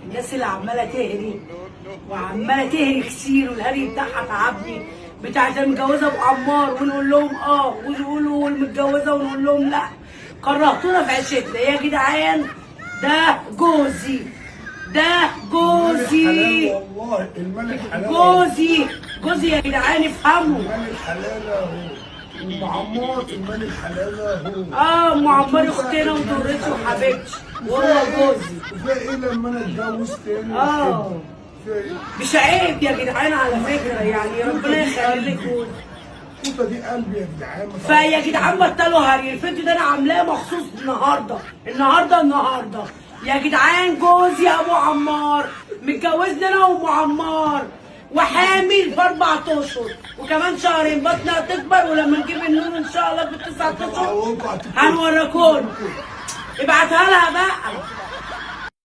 الناس اللي عماله تهري وعماله تهري كتير والهري بتاعها تعبني، بتاعت المتجوزه ابو عمار ونقول لهم اه ويقولوا المتجوزه ونقول لهم لا. كرهتونا في عيشتنا يا جدعان. ده جوزي، ده جوزي، والله الملك حلال، جوزي يا جدعان افهموا. الملك حلال اهو، ام عمار الملك حلال اهو. ام عمار اختنا ودورتي وحبيبتي وهو جوزي. في ايه لما انا اتجوز تاني؟ في ايه؟ مش عيب يا جدعان على فكره، يعني ربنا يخليكم. الكوته دي قلبي يا جدعان. فيا جدعان بطلوا هري، الفيديو ده انا عاملاه مخصوص النهارده يا جدعان. جوزي ابو عمار متجوزني انا وام عمار وحامل في 4 اشهر وكمان شهرين بطنها تكبر، ولما نجيب النور ان شاء الله في 9 اشهر هنوريكم. ابعتها لها بقى.